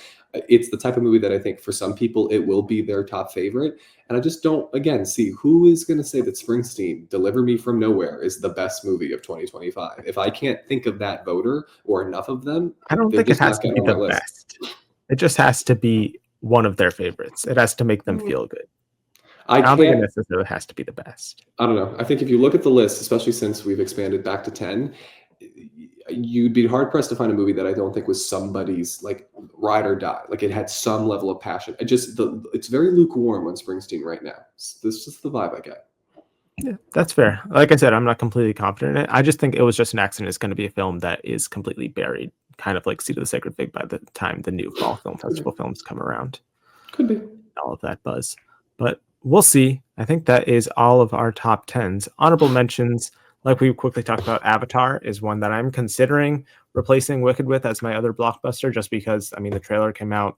it's the type of movie that I think for some people it will be their top favorite. And I just don't, again, see who is going to say that Springsteen, Deliver Me From Nowhere, is the best movie of 2025. If I can't think of that voter or enough of them, I don't think it has to be the best. It just has to be one of their favorites. It has to make them feel good. I don't think it necessarily has to be the best. I don't know. I think if you look at the list, especially since we've expanded back to 10, you'd be hard pressed to find a movie that I don't think was somebody's like ride or die. Like it had some level of passion. It's very lukewarm on Springsteen right now. This is just the vibe I get. Yeah, that's fair. Like I said, I'm not completely confident in it. I just think It Was Just an Accident is going to be a film that is completely buried, kind of like Seat of the Sacred Fig, by the time the new Fall Film Festival films come around. Could be. All of that buzz. But we'll see. I think that is all of our top 10s. Honorable mentions, like we quickly talked about, Avatar is one that I'm considering replacing Wicked with as my other blockbuster, just because, I mean, the trailer came out,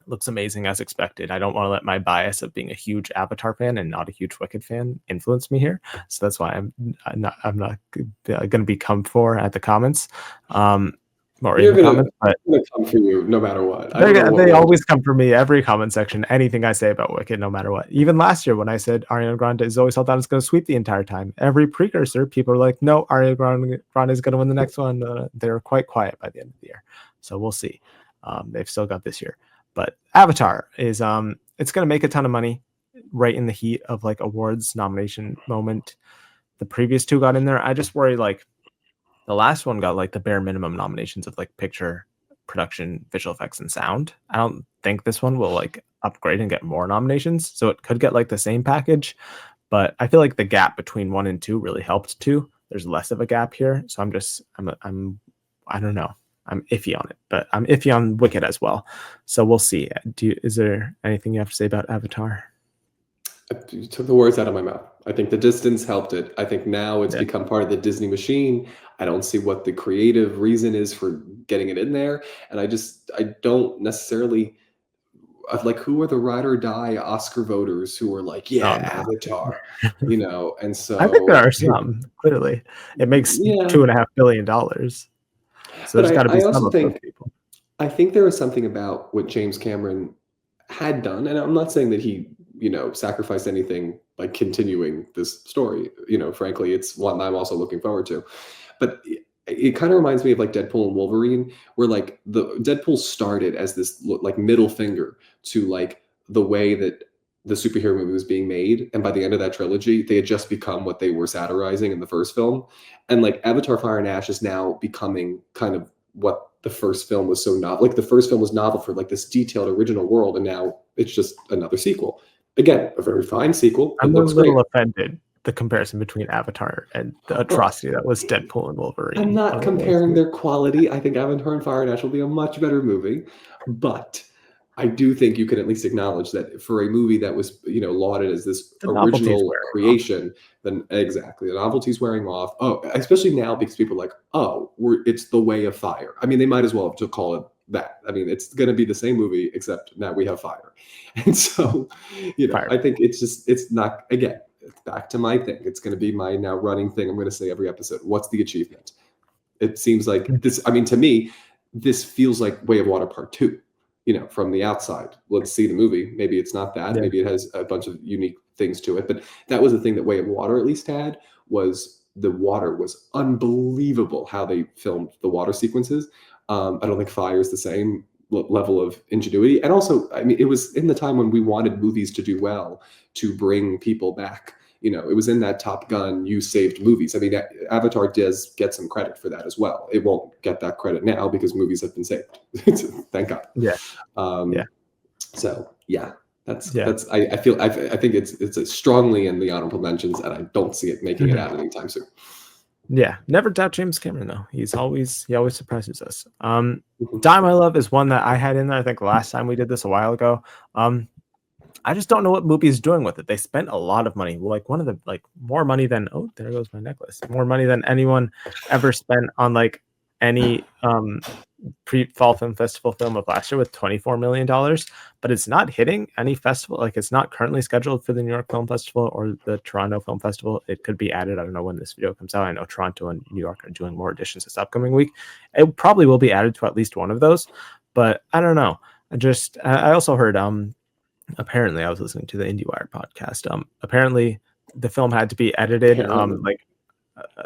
looks amazing as expected. I don't want to let my bias of being a huge Avatar fan and not a huge Wicked fan influence me here. So that's why I'm not going to be come for at the comments. Or in the comments, but gonna come for you no matter what. They always come for me, every comment section, anything I say about Wicked, no matter what. Even last year when I said Ariana Grande is always held out, it's going to sweep the entire time. Every precursor, people are like, no, Ariana Grande is going to win the next one. They're quite quiet by the end of the year. So we'll see. They've still got this year. But Avatar is it's going to make a ton of money right in the heat of like awards nomination moment. The previous 2 got in there. I just worry like the last one got like the bare minimum nominations of like picture, production, visual effects, and sound. I don't think this one will like upgrade and get more nominations. So it could get like the same package, but I feel like the gap between 1 and 2 really helped 2. There's less of a gap here. So I don't know. I'm iffy on it, but I'm iffy on Wicked as well. So we'll see. Is there anything you have to say about Avatar? You took the words out of my mouth. I think the distance helped it. I think now it's become part of the Disney machine. I don't see what the creative reason is for getting it in there. And I don't necessarily like, who are the ride or die Oscar voters who are like, Avatar, and so I think there are some, clearly. It makes $2.5 billion. So there's got to be some of those people. I think there is something about what James Cameron had done, and I'm not saying that he sacrificed anything by continuing this story. Frankly, it's one I'm also looking forward to. But it kind of reminds me of like Deadpool and Wolverine, where like the Deadpool started as this like middle finger to like the way that the superhero movie was being made, and by the end of that trilogy, they had just become what they were satirizing in the first film. And like Avatar: Fire and Ash is now becoming kind of what the first film was so novel. Like the first film was novel for like this detailed original world, and now it's just another sequel. Again, a very fine sequel. It I'm a looks great. little offended the comparison between Avatar and the atrocity that was Deadpool and Wolverine. I'm not comparing their quality. I think Avatar and Fire and Ash will be a much better movie, but I do think you can at least acknowledge that for a movie that was, lauded as this The novelty's original wearing off. creation, then exactly the novelty's wearing off. Oh, especially now because people are like, oh, it's the Way of Fire. I mean, they might as well to call it that. I mean, it's going to be the same movie except now we have fire, and so Fire. I think it's not again. It's back to my thing. It's going to be my now running thing. I'm going to say every episode. What's the achievement? It seems like this. I mean, to me, this feels like Way of Water Part 2. From the outside. Let's see the movie. Maybe it's not that. Yeah. Maybe it has a bunch of unique things to it. But that was the thing that Way of Water at least had, was the water was unbelievable how they filmed the water sequences. I don't think Fire is the same level of ingenuity. And also, I mean, it was in the time when we wanted movies to do well, to bring people back. It was in that Top Gun, you saved movies. I mean, Avatar does get some credit for that as well. It won't get that credit now because movies have been saved. Thank God. Yeah. So yeah, that's. I think it's strongly in the honorable mentions, and I don't see it making it out anytime soon. Yeah, never doubt James Cameron though. He always surprises us. Die My Love is one that I had in there. I think last time we did this a while ago. I just don't know what movie is doing with it. They spent a lot of money, like one of the more money than there goes my necklace. More money than anyone ever spent on like any pre-fall film festival film of last year with $24 million. But it's not hitting any festival. Like it's not currently scheduled for the New York Film Festival or the Toronto Film Festival. It could be added. I don't know when this video comes out. I know Toronto and New York are doing more editions this upcoming week. It probably will be added to at least one of those. But I don't know. I also heard apparently I was listening to the IndieWire podcast. Apparently the film had to be edited.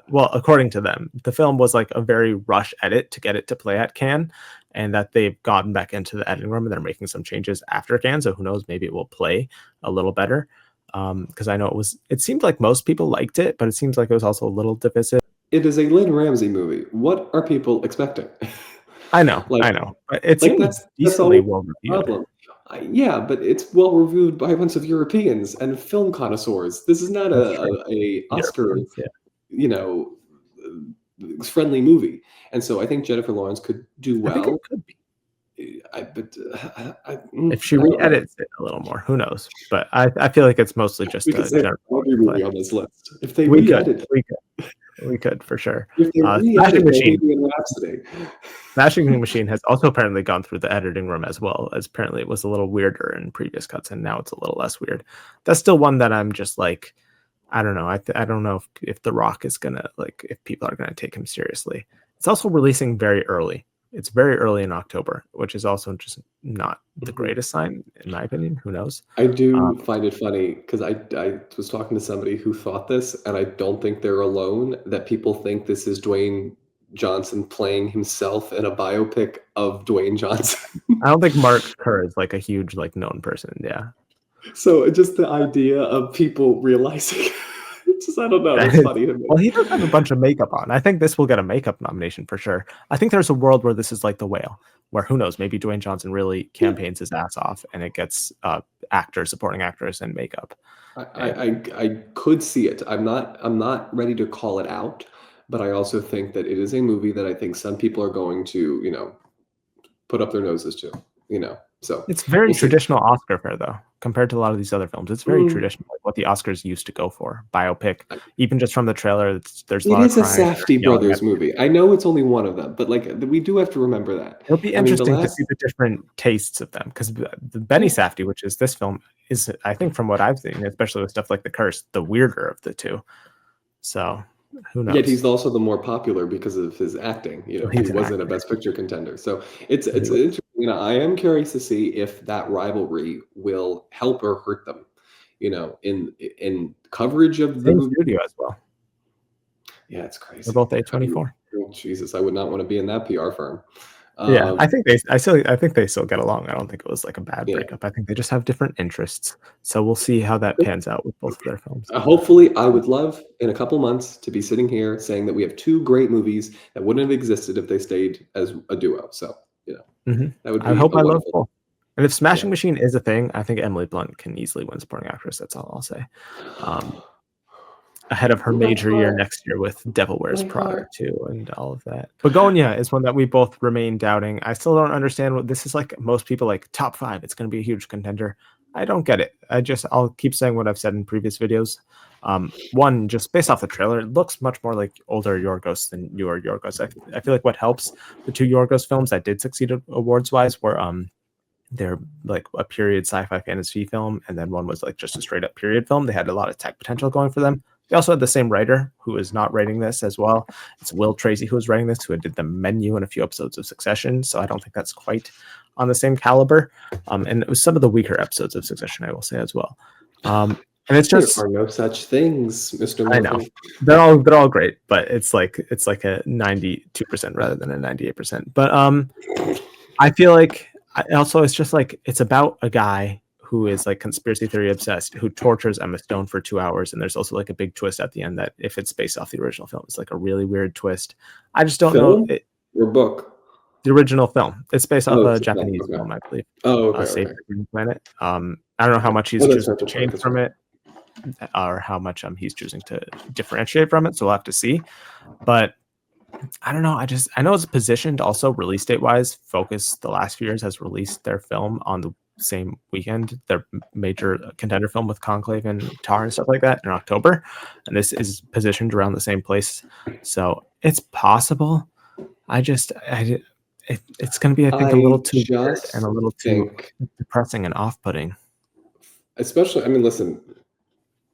Well, according to them, the film was like a very rush edit to get it to play at Cannes, and that they've gotten back into the editing room and they're making some changes after Cannes. So who knows, maybe it will play a little better. Because I know it seemed like most people liked it, but it seems like it was also a little divisive. It is a Lynn Ramsey movie. What are people expecting? I know. But it seems decently well reviewed. Yeah, but it's well reviewed by a bunch of Europeans and film connoisseurs. This is not a Oscar, friendly movie, and so I think Jennifer Lawrence could do well. I think it could be. If she re-edits it a little more, who knows? But I feel like it's mostly just a Jennifer Lawrence movie on this list. If they re-edit, we could for sure. If they re-edit Smashing Machine has also apparently gone through the editing room as well, as apparently it was a little weirder in previous cuts, and now it's a little less weird. That's still one that I'm just like, I don't know. I don't know if The Rock is gonna if people are gonna take him seriously. It's also releasing very early. It's very early in October, which is also just not the greatest sign, in my opinion. Who knows? I do find it funny because I was talking to somebody who thought this, and I don't think they're alone, that people think this is Dwayne Johnson playing himself in a biopic of Dwayne Johnson. I don't think Mark Kerr is like a huge known person. Yeah. So just the idea of people realizing, I don't know. That's funny to me. Well, he does have a bunch of makeup on. I think this will get a makeup nomination for sure. I think there's a world where this is like The Whale, where who knows, maybe Dwayne Johnson really campaigns his ass off and it gets actors, supporting actors, and makeup. I could see it. I'm not ready to call it out, but I also think that it is a movie that I think some people are going to, put up their noses to, So it's very traditional Oscar fare though, compared to a lot of these other films. It's very traditional, like what the Oscars used to go for. Biopic, even just from the trailer, there's a lot of crying. It is a Safdie brothers movie. I know it's only one of them, but we do have to remember that. It'll be interesting to see the different tastes of them, because the Benny Safdie, which is this film, is, I think from what I've seen, especially with stuff like The Curse, the weirder of the two. So who knows? Yet he's also the more popular because of his acting. He wasn't a Best Picture contender. So it's interesting. I am curious to see if that rivalry will help or hurt them. In coverage of the movie studio as well. Yeah, it's crazy. They're both A24. Jesus, I would not want to be in that PR firm. Yeah, Um, I think they still get along. I don't think it was like a bad yeah. breakup. I think they just have different interests. So we'll see how that pans out with both of their films. Hopefully, I would love in a couple months to be sitting here saying that we have two great movies that wouldn't have existed if they stayed as a duo. So, that would I be hope a I love wonderful. both. And if Yeah. Smashing Machine is a thing, I think Emily Blunt can easily win supporting actress. That's all I'll say. Um, Ahead of her My major year heart, next year with Devil Wears my Prada heart. too, and all of that. Begonia is one that we both remain doubting. I still don't understand what this is like. Most people like top 5. It's going to be a huge contender. I don't get it. I'll keep saying what I've said in previous videos. One, just based off the trailer, it looks much more like older Yorgos than newer Yorgos. I feel like what helps the two Yorgos films that did succeed awards wise were they're like a period sci-fi fantasy film, and then one was like just a straight up period film. They had a lot of tech potential going for them. They also had the same writer who is not writing this as well. It's Will Tracy who is writing this, who did The Menu and a few episodes of Succession. So I don't think that's quite on the same caliber. And it was some of the weaker episodes of Succession, I will say as well. And it's There just, are no such things, Mr. I know Murphy. they're all great, but it's like a 92% rather than a 98%. But I feel like also it's just like it's about a guy who is like conspiracy theory obsessed who tortures Emma Stone for 2 hours, and there's also like a big twist at the end that if it's based off the original film, it's like a really weird twist. I just don't know Film or book? the original film. It's based off Oh, a it's a film. Japanese Okay. film, I believe. Oh, okay, Save okay. the Green Planet. I don't know how Okay. much Oh, he's that's choosing right. to That's right. change That's from right. it, or how much he's choosing to differentiate from it. So we'll have to see. But I don't know. I know it's positioned also release date wise. Focus the last few years has released their film on the same weekend, their major contender film with Conclave and Tar and stuff like that in October, and this is positioned around the same place, so it's possible. It's going to be, I think, a little I too weird and a just little too think, depressing and off-putting. especially, I mean, listen,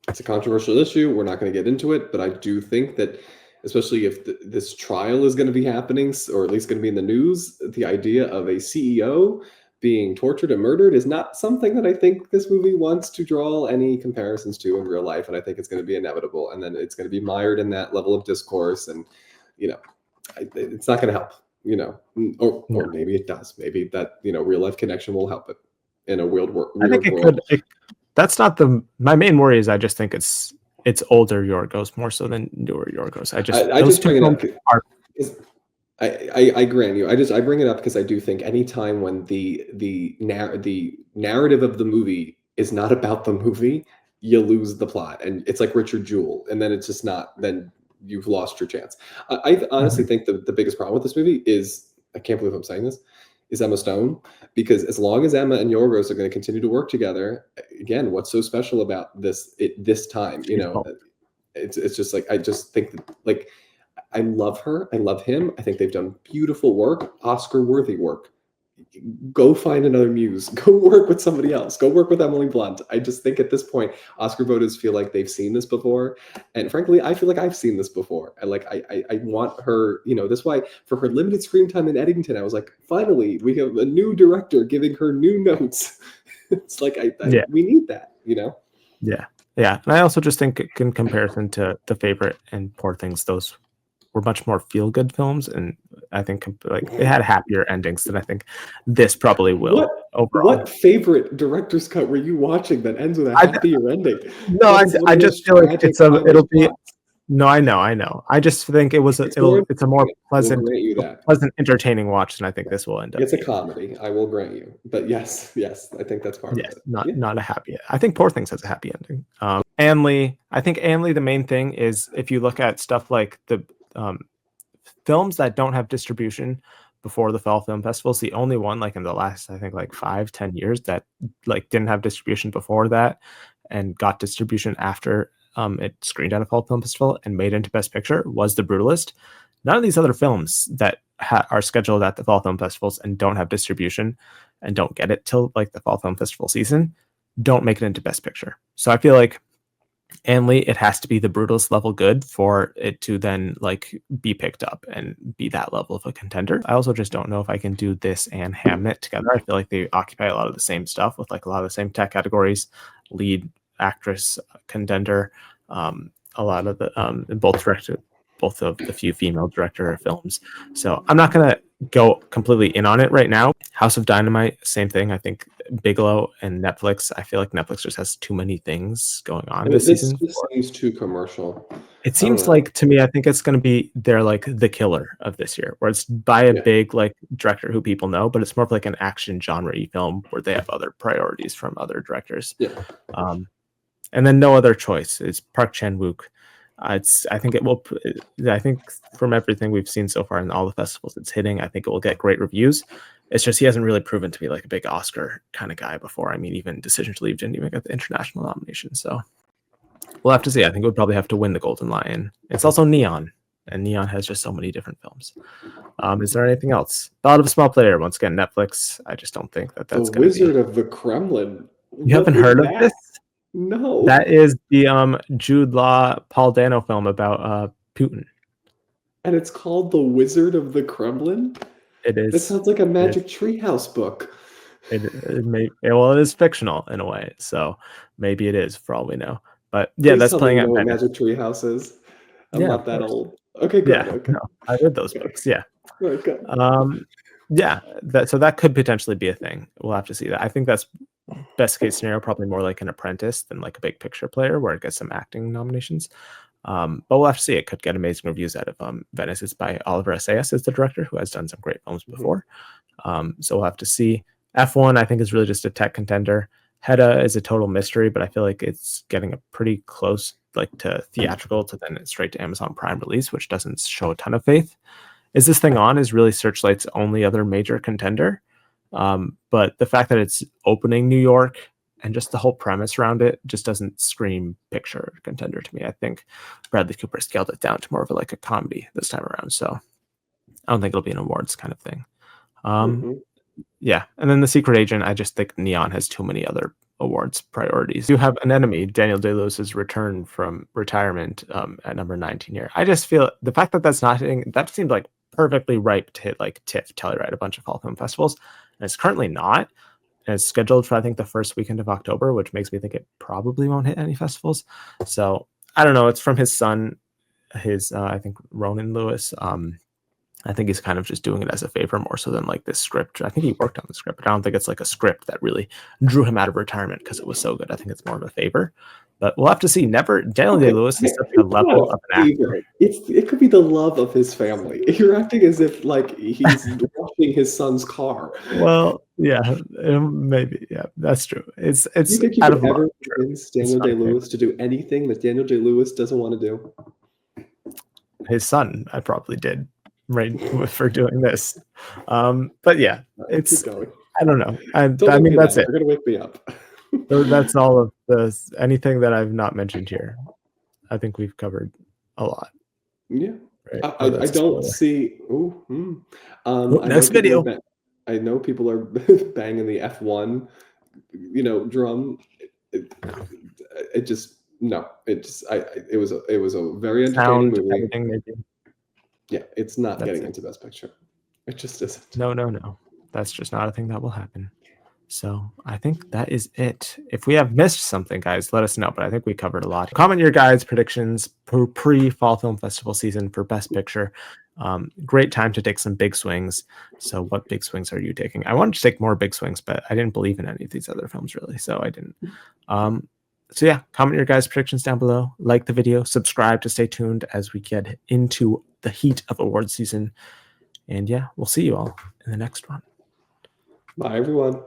it's a controversial issue. We're not going to get into it, but I do think that, especially if this trial is going to be happening, or at least going to be in the news, the idea of a CEO being tortured and murdered is not something that I think this movie wants to draw any comparisons to in real life. And I think it's going to be inevitable. And then it's going to be mired in that level of discourse. And, you know, it's not going to help, or No, maybe it does. Maybe that, real life connection will help it in a I think weird it world. could. That's not my main worry. Is I just think it's older Yorgos more so than newer Yorgos. I Those just two bring it films up are. because I grant you. I bring it up because I do think any time when the narrative of the movie is not about the movie, you lose the plot, and it's like Richard Jewell, and then it's just not. Then you've lost your chance. I honestly Mhm. think the biggest problem with this movie is, I can't believe I'm saying this, is Emma Stone, because as long as Emma and Yorgos are going to continue to work together, again, what's so special about this time? She's both. It's just like, I just think that, like, I love her. I love him. I think they've done beautiful work, Oscar worthy work. Go find another muse. Go work with somebody else. Go work with Emily Blunt. I just think at this point, Oscar voters feel like they've seen this before, and frankly, I feel like I've seen this before. I want her. That's why for her limited screen time in Eddington, I was like, finally, we have a new director giving her new notes. It's like Yeah. we need that. Yeah. Yeah. And I also just think in comparison to The Favorite and Poor Things, those were much more feel good films. And I think like they had happier endings than I think this probably What will overall. what favorite director's cut were you watching that ends with a I, happier ending? no, That is one I of the just most feel like tragic comedy it'll be, plots. no, I know. I just think It's more it's a more I will grant you that. pleasant, entertaining watch than I think this will end up It's a being. comedy, I will grant you. But yes, yes, I think that's part of Yes, it. not Yeah. not a happy. I think Poor Things has a happy ending. Anne I think Anne the main thing is if you look at stuff like the um, films that don't have distribution before the fall film festival is the only one like in the last I think like 5-10 years that like didn't have distribution before that and got distribution after it screened at a fall film festival and made into best picture was The Brutalist. None of these other films that are scheduled at the fall film festivals and don't have distribution and don't get it till like the fall film festival season don't make it into best picture. So I feel like Anley, it has to be the Brutalist level good for it to then like be picked up and be that level of a contender. I also just don't know if I can do this and Hamnet together. I feel like they occupy a lot of the same stuff with like a lot of the same tech categories, lead actress, contender, a lot of the both of the few female director films. So I'm not gonna go completely in on it right now. House of Dynamite, same thing. I think Bigelow and Netflix. I feel like Netflix just has too many things going on this This season. just seems too commercial. It I don't seems know. like to me, I think it's going to be they're like the killer of this year, where it's by a Yeah. big like director who people know, but it's more of like an action genre film where they have other priorities from other directors. Yeah. And then No Other Choice. It's Park Chan-wook. I think it will. I think from everything we've seen so far in all the festivals it's hitting, I think it will get great reviews. It's just he hasn't really proven to be like a big Oscar kind of guy before. I mean, even Decision to Leave didn't even get the international nomination. So we'll have to see. I think it would probably have to win the Golden Lion. It's also Neon, and Neon has just so many different films. Is there anything else? Ballad of a Small Player. Once again, Netflix. I just don't think that The that's going to be. Wizard of the Kremlin. You What haven't is heard of that? this? No. That is the Jude Law, Paul Dano film about Putin. And it's called The Wizard of the Kremlin? It That is. sounds like a Magic Treehouse book. It is fictional in a way, so maybe it is for all we know. But yeah, Please that's tell me playing you at know what Venice. Magic Treehouse is. I'm Yeah, not of that course. old. Okay, good. Yeah, Okay. no, I read those books. Yeah. Right, good. Yeah, that could potentially be a thing. We'll have to see that. I think that's best case scenario, probably more like an apprentice than like a big picture player where it gets some acting nominations. But we'll have to see. It could get amazing reviews out of Venice. It's by Oliver Assayas as the director, who has done some great films before. So we'll have to see. F1, I think, is really just a tech contender. Hedda is a total mystery, but I feel like it's getting a pretty close like to theatrical to then straight to Amazon Prime release, which doesn't show a ton of faith. Is This Thing On is really Searchlight's only other major contender. But the fact that it's opening New York and just the whole premise around it just doesn't scream picture contender to me. I think Bradley Cooper scaled it down to more of like a comedy this time around. So I don't think it'll be an awards kind of thing. Yeah. And then The Secret Agent, I just think Neon has too many other awards priorities. You have An Enemy, Daniel Day-Lewis's return from retirement at number 19 here. I just feel the fact that that's not hitting, that seemed like perfectly ripe to hit like TIFF, Telluride, a bunch of fall film festivals. And it's currently not. And it's scheduled for, I think, the first weekend of October, which makes me think it probably won't hit any festivals. So I don't know. It's from his son, I think, Ronan Lewis. I think he's kind of just doing it as a favor more so than like this script. I think he worked on the script, but I don't think it's like a script that really drew him out of retirement because it was so good. I think it's more of a favor. But we'll have to see. Daniel Day-Lewis is such a level of an actor. It could be the love of his family. You're acting as if like he's washing his son's car. Well, yeah, maybe. Yeah, that's true. It's Do you think you out could of ever love. convince Daniel Day-Lewis to do anything that Daniel Day-Lewis doesn't want to do? His son, I probably did, right, for doing this. But yeah, it's. I don't know. I mean, that's it. You're gonna wake me up. So that's all of this. Anything that I've not mentioned here, I think we've covered a lot. Yeah, right? I don't see. Next video. I know people are banging the F1, drum. It just no. It just it was a very entertaining movie. Editing, maybe. Yeah, it's not getting into Best Picture. It just isn't. No. That's just not a thing that will happen. So I think that is it. If we have missed something, guys, let us know. But I think we covered a lot. Comment your guys' predictions for pre-Fall Film Festival season for Best Picture. Great time to take some big swings. So what big swings are you taking? I wanted to take more big swings, but I didn't believe in any of these other films really. So I didn't. So yeah, comment your guys' predictions down below. Like the video, subscribe to stay tuned as we get into the heat of award season. And yeah, we'll see you all in the next one. Bye, everyone.